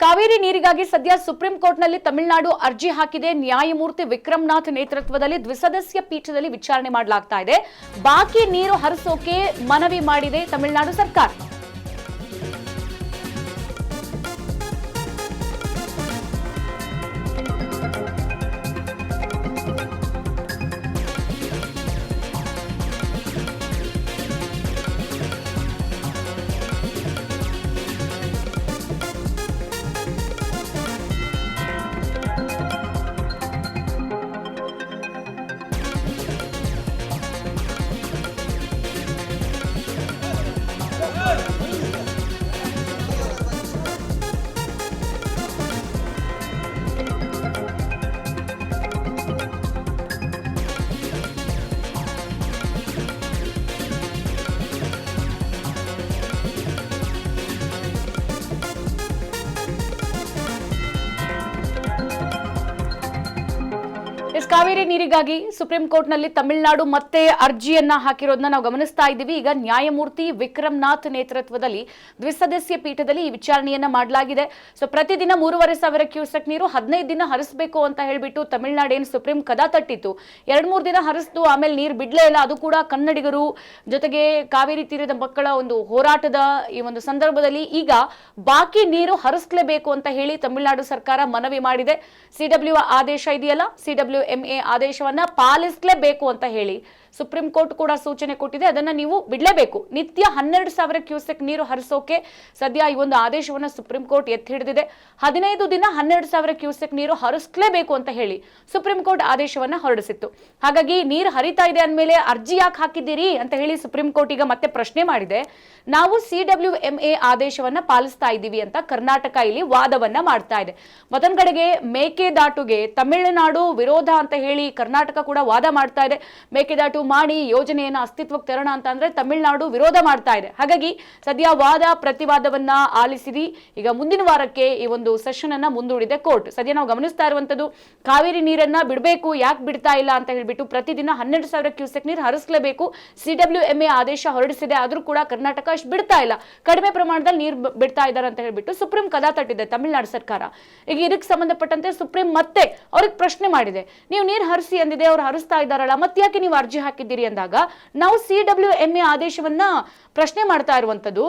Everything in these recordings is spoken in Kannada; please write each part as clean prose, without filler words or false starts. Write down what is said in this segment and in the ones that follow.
ಕಾವೇರಿ ನೀರಿಗಾಗಿ ಸದ್ಯ ಸುಪ್ರೀಂ ಕೋರ್ಟ್ನಲ್ಲಿ ತಮಿಳುನಾಡು ಅರ್ಜಿ ಹಾಕಿದೆ. ನ್ಯಾಯಮೂರ್ತಿ ವಿಕ್ರಮ್ನಾಥ್ ನೇತೃತ್ವದಲ್ಲಿ ದ್ವಿಸದಸ್ಯ ಪೀಠದಲ್ಲಿ ವಿಚಾರಣೆ ಮಾಡಲಾಗ್ತಾ ಇದೆ. ಬಾಕಿ ನೀರು ಹರಿಸೋಕೆ ಮನವಿ ಮಾಡಿದೆ ತಮಿಳುನಾಡು ಸರ್ಕಾರ. ಕಾವೇರಿ ನೀರಿಗಾಗಿ ಸುಪ್ರೀಂ ಕೋರ್ಟ್ನಲ್ಲಿ ತಮಿಳುನಾಡು ಮತ್ತೆ ಅರ್ಜಿಯನ್ನ ಹಾಕಿರೋದನ್ನ ನಾವು ಗಮನಿಸ್ತಾ ಇದ್ದೀವಿ. ಈಗ ನ್ಯಾಯಮೂರ್ತಿ ವಿಕ್ರಮ್ನಾಥ್ ನೇತೃತ್ವದಲ್ಲಿ ದ್ವಿಸದಸ್ಯ ಪೀಠದಲ್ಲಿ ಈ ವಿಚಾರಣೆಯನ್ನ ಮಾಡಲಾಗಿದೆ. ಸೊ ಪ್ರತಿದಿನ 3,500 ಕ್ಯೂಸೆಕ್ ನೀರು 15 ದಿನ ಹರಿಸಬೇಕು ಅಂತ ಹೇಳ್ಬಿಟ್ಟು ತಮಿಳುನಾಡು ಏನು ಸುಪ್ರೀಂ ಕದ ತಟ್ಟಿತ್ತು. 2-3 ದಿನ ಹರಿಸ್ತು, ಆಮೇಲೆ ನೀರು ಬಿಡ್ಲೇ ಇಲ್ಲ. ಅದು ಕೂಡ ಕನ್ನಡಿಗರು ಜೊತೆಗೆ ಕಾವೇರಿ ತೀರದ ಮಕ್ಕಳ ಒಂದು ಹೋರಾಟದ ಈ ಒಂದು ಸಂದರ್ಭದಲ್ಲಿ ಈಗ ಬಾಕಿ ನೀರು ಹರಿಸಲೇಬೇಕು ಅಂತ ಹೇಳಿ ತಮಿಳುನಾಡು ಸರ್ಕಾರ ಮನವಿ ಮಾಡಿದೆ. CW ಆದೇಶ ಇದೆಯಲ್ಲ, CWMA ಆದೇಶವನ್ನ ಪಾಲಿಸಲೇಬೇಕು ಅಂತ ಹೇಳಿ ಸುಪ್ರೀಂ ಕೋರ್ಟ್ ಕೂಡ ಸೂಚನೆ ಕೊಟ್ಟಿದೆ. ಅದನ್ನ ನೀವು ಬಿಡಲೇಬೇಕು. ನಿತ್ಯ 12,000 ಕ್ಯೂಸೆಕ್ ನೀರು ಹರಿಸೋಕೆ ಸದ್ಯ ಈ ಒಂದು ಆದೇಶವನ್ನ ಸುಪ್ರೀಂ ಕೋರ್ಟ್ ಎತ್ತಿ ಹಿಡಿದಿದೆ. 15 ದಿನ 12,000 ಕ್ಯೂಸೆಕ್ ನೀರು ಹರಿಸಲೇಬೇಕು ಅಂತ ಹೇಳಿ ಸುಪ್ರೀಂ ಕೋರ್ಟ್ ಆದೇಶವನ್ನ ಹೊರಡಿಸಿತ್ತು. ಹಾಗಾಗಿ ನೀರು ಹರಿತಾ ಇದೆ ಅಂದಮೇಲೆ ಅರ್ಜಿ ಯಾಕೆ ಹಾಕಿದ್ದೀರಿ ಅಂತ ಹೇಳಿ ಸುಪ್ರೀಂ ಕೋರ್ಟ್ ಈಗ ಮತ್ತೆ ಪ್ರಶ್ನೆ ಮಾಡಿದೆ. ನಾವು CWMA ಆದೇಶವನ್ನ ಪಾಲಿಸ್ತಾ ಇದ್ದೀವಿ ಅಂತ ಕರ್ನಾಟಕ ಇಲ್ಲಿ ವಾದವನ್ನ ಮಾಡ್ತಾ ಇದೆ. ಮತ್ತೊಂದ್ ಕಡೆಗೆ ಮೇಕೆದಾಟುಗೆ ತಮಿಳುನಾಡು ವಿರೋಧ ಅಂತ ಹೇಳಿ ಕರ್ನಾಟಕ ಕೂಡ ವಾದ ಮಾಡ್ತಾ ಇದೆ. ಮೇಕೆದಾಟು ಮಾಡಿ ಯೋಜನೆಯನ್ನ ಅಸ್ತಿತ್ವಕ್ಕೆ ತರೋಣ ಅಂತ ಅಂದ್ರೆ ತಮಿಳುನಾಡು ವಿರೋಧ ಮಾಡ್ತಾ ಇದೆ. ಹಾಗಾಗಿ ಸದ್ಯ ವಾದ ಪ್ರತಿವಾದವನ್ನ ಆಲಿಸಿದಿ ಈಗ ಮುಂದಿನ ವಾರಕ್ಕೆ ಈ ಒಂದು ಸೆಷನ್ ಅನ್ನ ಮುಂದೂಡಿದೆ ಕೋರ್ಟ್. ಸದ್ಯ ನಾವು ಗಮನಿಸ್ತಾ ಇರುವಂತದ್ದು ಕಾವೇರಿ ನೀರನ್ನ ಬಿಡಬೇಕು, ಯಾಕೆ ಬಿಡ್ತಾ ಇಲ್ಲ ಅಂತ ಹೇಳ್ಬಿಟ್ಟು ಪ್ರತಿದಿನ 12,000 ಕ್ಯೂಸೆಕ್ ನೀರು ಹರಿಸಲೇಬೇಕು. CWMA ಆದೇಶ ಹೊರಡಿಸಿದೆ, ಆದ್ರೂ ಕೂಡ ಕರ್ನಾಟಕ ಅಷ್ಟು ಬಿಡ್ತಾ ಇಲ್ಲ, ಕಡಿಮೆ ಪ್ರಮಾಣದಲ್ಲಿ ನೀರು ಬಿಡ್ತಾ ಇದ್ದಾರೆ ಅಂತ ಹೇಳ್ಬಿಟ್ಟು ಸುಪ್ರೀಂ ಕದ ತಟ್ಟಿದೆ ತಮಿಳುನಾಡು ಸರ್ಕಾರ. ಈಗ ಇದಕ್ಕೆ ಸಂಬಂಧಪಟ್ಟಂತೆ ಸುಪ್ರೀಂ ಮತ್ತೆ ಅವ್ರಿಗೆ ಪ್ರಶ್ನೆ ಮಾಡಿದೆ. ನೀವು ನೀರು ಹರಿಸಿ ಅಂದಿದೆ, ಅವ್ರು ಹರಿಸ್ತಾ ಇದ್ದಾರಲ್ಲ, ಮತ್ತೆ ಯಾಕೆ ನೀವು ಅರ್ಜಿ ಹಾಕಿದ್ದೀರಿ ಅಂದಾಗ ನಾವು CWMA ಆದೇಶವನ್ನ ಪ್ರಶ್ನೆ ಮಾಡ್ತಾ ಇರುವಂತದ್ದು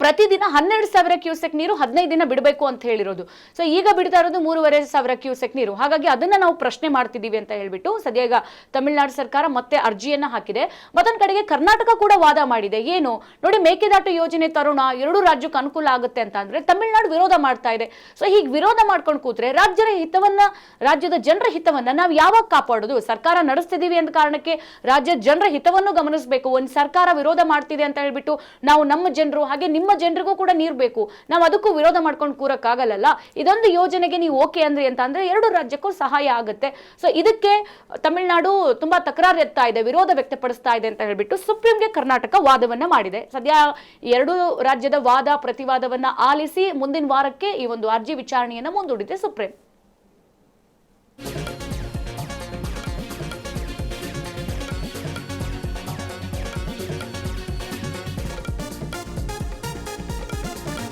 ಪ್ರತಿದಿನ 12,000 ಕ್ಯೂಸೆಕ್ ನೀರು 15 ದಿನ ಬಿಡಬೇಕು ಅಂತ ಹೇಳಿರೋದು. ಸೊ ಈಗ ಬಿಡ್ತಾ ಇರೋದು 3,500 ಕ್ಯೂಸೆಕ್ ನೀರು. ಹಾಗಾಗಿ ಅದನ್ನ ನಾವು ಪ್ರಶ್ನೆ ಮಾಡ್ತಿದ್ದೀವಿ ಅಂತ ಹೇಳ್ಬಿಟ್ಟು ಸದ್ಯ ಈಗ ತಮಿಳುನಾಡು ಸರ್ಕಾರ ಮತ್ತೆ ಅರ್ಜಿಯನ್ನ ಹಾಕಿದೆ. ಮತ್ತೊಂದ್ ಕಡೆಗೆ ಕರ್ನಾಟಕ ಕೂಡ ವಾದ ಮಾಡಿದೆ. ಏನು ನೋಡಿ, ಮೇಕೆದಾಟು ಯೋಜನೆ ತರೋಣ, 2 ರಾಜ್ಯಕ್ಕೆ ಅನುಕೂಲ ಆಗುತ್ತೆ ಅಂತ ಅಂದ್ರೆ ತಮಿಳುನಾಡು ವಿರೋಧ ಮಾಡ್ತಾ ಇದೆ. ಸೊ ಹೀಗೆ ವಿರೋಧ ಮಾಡ್ಕೊಂಡು ಕೂತ್ರೆ ರಾಜ್ಯದ ಜನರ ಹಿತವನ್ನ ನಾವು ಯಾವಾಗ ಕಾಪಾಡೋದು? ಸರ್ಕಾರ ನಡೆಸ್ತಿದೀವಿ ಅಂತ ಕಾರಣಕ್ಕೆ ರಾಜ್ಯದ ಜನರ ಹಿತವನ್ನು ಗಮನಿಸಬೇಕು. ಒಂದು ಸರ್ಕಾರ ವಿರೋಧ ಮಾಡ್ತಿದೆ ಅಂತ ಹೇಳ್ಬಿಟ್ಟು ನಾವು ನಮ್ಮ ಜನರು ಹಾಗೆ ನಿಮ್ಮ ಜನರಿಗೂ ಕೂಡ ನೀರು ಬೇಕು, ನಾವು ಅದಕ್ಕೂ ವಿರೋಧ ಮಾಡ್ಕೊಂಡು ಕೂರಕ್ಕಾಗಲ್ಲ. ಇದೊಂದು ಯೋಜನೆಗೆ ನೀವು ಓಕೆ ಅಂದ್ರಿ ಅಂತ ಅಂದ್ರೆ 2 ರಾಜ್ಯಕ್ಕೂ ಸಹಾಯ ಆಗುತ್ತೆ. ಸೊ ಇದಕ್ಕೆ ತಮಿಳುನಾಡು ತುಂಬಾ ತಕರಾರು ಎತ್ತಾ ಇದೆ, ವಿರೋಧ ವ್ಯಕ್ತಪಡಿಸ್ತಾ ಇದೆ ಅಂತ ಹೇಳ್ಬಿಟ್ಟು ಸುಪ್ರೀಂಗೆ ಕರ್ನಾಟಕ ವಾದವನ್ನ ಮಾಡಿದೆ. ಸದ್ಯ 2 ರಾಜ್ಯದ ವಾದ ಪ್ರತಿವಾದವನ್ನ ಆಲಿಸಿ ಮುಂದಿನ ವಾರಕ್ಕೆ ಈ ಒಂದು ಅರ್ಜಿ ವಿಚಾರಣೆಯನ್ನ ಮುಂದೂಡಿದೆ ಸುಪ್ರೀಂ.